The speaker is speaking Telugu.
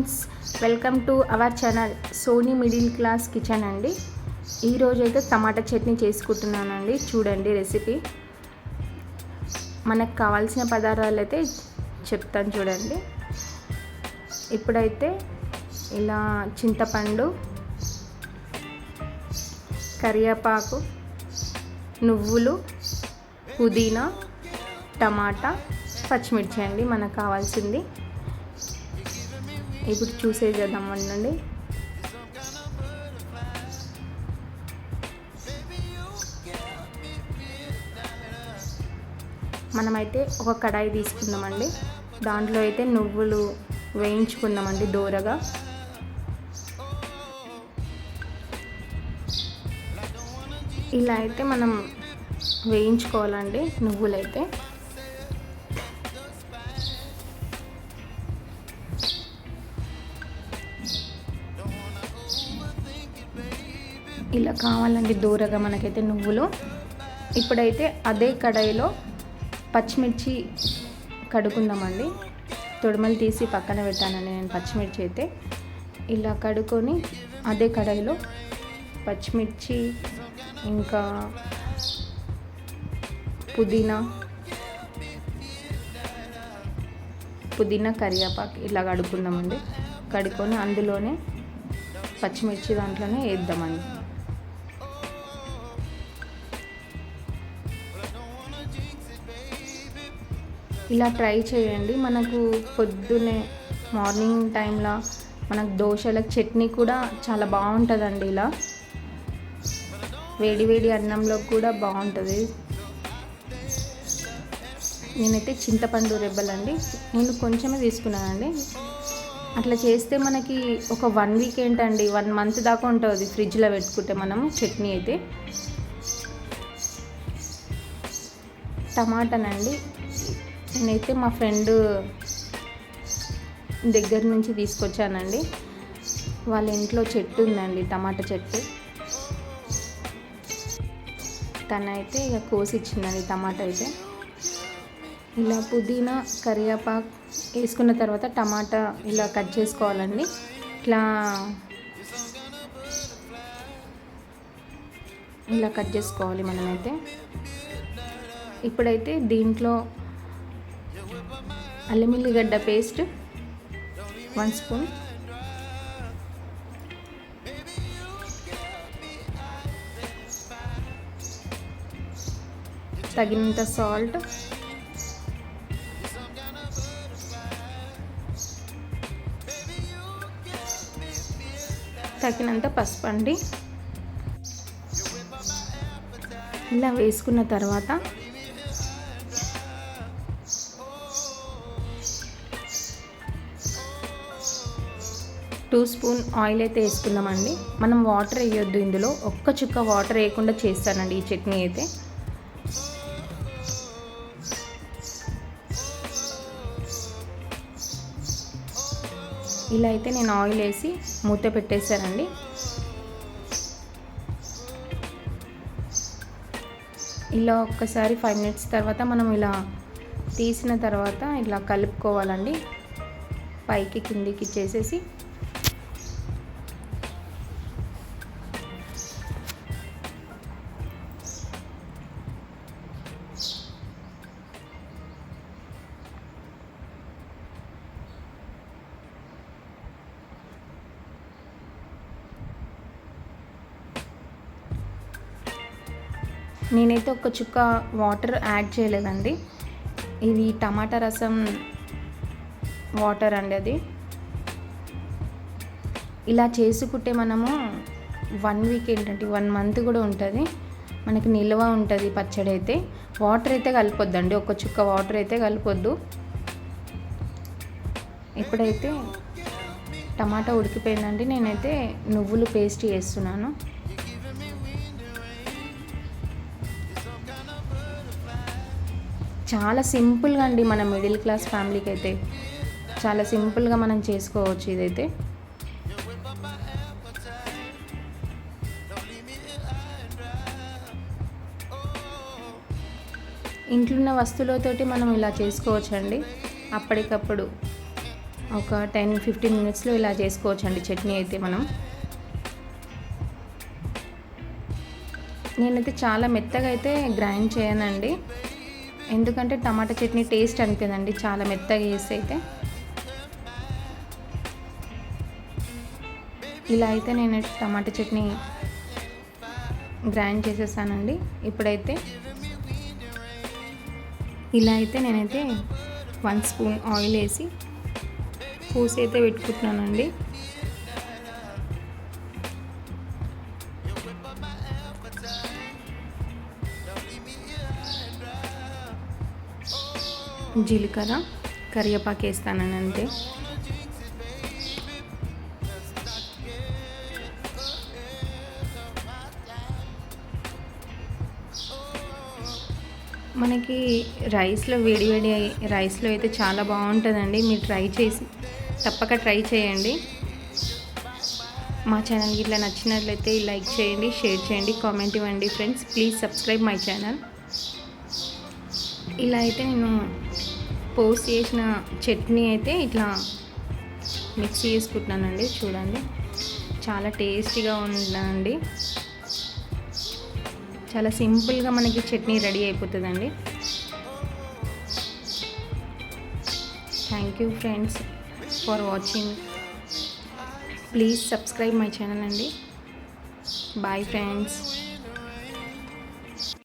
Friends, welcome to our channel Sony middle class kitchen అండి. ఈరోజు అయితే టమాటా చట్నీ చేసుకుంటున్నానండి. చూడండి రెసిపీ. మనకు కావాల్సిన పదార్థాలు అయితే చెప్తాను చూడండి. ఇప్పుడైతే ఇలా చింతపండు, కరివేపాకు, నువ్వులు, పుదీనా, టమాటా, పచ్చిమిర్చి అండి మనకు కావాల్సింది. ఇప్పుడు చూసేద్దాం అండి. మనమైతే ఒక కడాయి తీసుకుందామండి. దాంట్లో అయితే నువ్వులు వేయించుకుందామండి దోరగా. ఇలా అయితే మనం వేయించుకోవాలండి నువ్వులైతే. ఇలా కావాలండి దూరగా మనకైతే నువ్వులు. ఇప్పుడైతే అదే కడాయిలో పచ్చిమిర్చి కడుక్కుందామండి. తొడిమలు తీసి పక్కన పెట్టానండి నేను పచ్చిమిర్చి అయితే. ఇలా కడుక్కొని అదే కడాయిలో పచ్చిమిర్చి, ఇంకా పుదీనా కరివేపాకు ఇలా కడుక్కుందామండి. కడుక్కొని అందులోనే పచ్చిమిర్చి దాంట్లోనే వేద్దామండి. ఇలా ట్రై చేయండి. మనకు పొద్దునే మార్నింగ్ టైంలో మనకు దోశలకు చట్నీ కూడా చాలా బాగుంటుందండి. ఇలా వేడి వేడి అన్నంలో కూడా బాగుంటుంది. నేనైతే చింతపండు రెబ్బలండి, నేను కొంచెమే తీసుకున్నానండి. అట్లా చేస్తే మనకి ఒక 1 వీక్ ఏంటండి 1 మంత్ దాకా ఉంటుంది ఫ్రిడ్జ్లో పెట్టుకుంటే మనము చట్నీ అయితే. టమాటానండి, నేనైతే మా ఫ్రెండ్ దగ్గర నుంచి తీసుకొచ్చానండి. వాళ్ళ ఇంట్లో చెట్టు ఉందండి, టమాటా చెట్టు. తనైతే ఇక కోసి ఇచ్చిందండి టమాటా అయితే. ఇలా పుదీనా కరివేపాకు వేసుకున్న తర్వాత టమాటా ఇలా కట్ చేసుకోవాలండి. ఇలా కట్ చేసుకోవాలి మనమైతే. ఇప్పుడైతే దీంట్లో అల్లం ఎల్లిగడ్డ పేస్ట్ 1 స్పూన్, తగినంత సాల్ట్, తగినంత పసుపు అండి. ఇలా వేసుకున్న తర్వాత టూ స్పూన్ ఆయిల్ అయితే వేసుకుందామండి. మనం వాటర్ వేయొద్దు ఇందులో, ఒక్క చుక్క వాటర్ వేయకుండా చేస్తానండి ఈ చట్నీ అయితే. ఇలా అయితే నేను ఆయిల్ వేసి మూత పెట్టేశానండి. ఇలా ఒక్కసారి 5 మినిట్స్ తర్వాత మనం ఇలా తీసిన తర్వాత ఇలా కలుపుకోవాలండి. పైకి కిందికి చేసేసి నేనైతే ఒక చుక్క వాటర్ యాడ్ చేయలేదండి. ఇది టమాటా రసం వాటర్ అండి అది. ఇలా చేసుకుంటే మనము 1 వీక్ ఏంటంటే 1 మంత్ కూడా ఉంటుంది మనకి, నిల్వ ఉంటుంది పచ్చడి అయితే. వాటర్ అయితే కలపొద్దండి, ఒక చుక్క వాటర్ అయితే కలపొద్దు. ఇప్పుడైతే టమాటా ఉడికిపోయిందండి. నేనైతే నువ్వులు పేస్ట్ చేస్తున్నాను. చాలా సింపుల్గా అండి, మన మిడిల్ క్లాస్ ఫ్యామిలీకి అయితే చాలా సింపుల్గా మనం చేసుకోవచ్చు ఇదైతే. ఇంట్లో ఉన్న వస్తువులతోటి మనం ఇలా చేసుకోవచ్చండి. అప్పటికప్పుడు ఒక 10-15 మినిట్స్లో ఇలా చేసుకోవచ్చు అండి చట్నీ అయితే మనం. నేనైతే చాలా మెత్తగా అయితే గ్రైండ్ చేయనండి, ఎందుకంటే టమాటా చట్నీ టేస్ట్ అనిపించదండి చాలా మెత్తగా చేస్తే అయితే. ఇలా అయితే నేను టమాటా చట్నీ గ్రైండ్ చేసేసానండి. ఇప్పుడైతే ఇలా అయితే నేనైతే 1 స్పూన్ ఆయిల్ వేసి పూసి అయితే పెట్టుకుంటున్నానండి. జీలకర్ర, కరివేపాకు వేస్తానండి అంతే. మనకి రైస్లో వేడి వేడి రైస్లో అయితే చాలా బాగుంటుందండి. మీరు తప్పక ట్రై చేయండి. మా ఛానల్కి ఇట్లా నచ్చినట్లయితే లైక్ చేయండి, షేర్ చేయండి, కామెంట్ ఇవ్వండి friends. Please subscribe my channel. ఇలా అయితే నేను పోస్ట్ చేసిన చట్నీ అయితే ఇట్లా మిక్స్ చేసుకుంటున్నానండి. చూడండి చాలా టేస్టీగా ఉందండి. చాలా సింపుల్గా మనకి చట్నీ రెడీ అయిపోతుందండి. Thank you friends for watching. Please subscribe my channel అండి. Bye friends.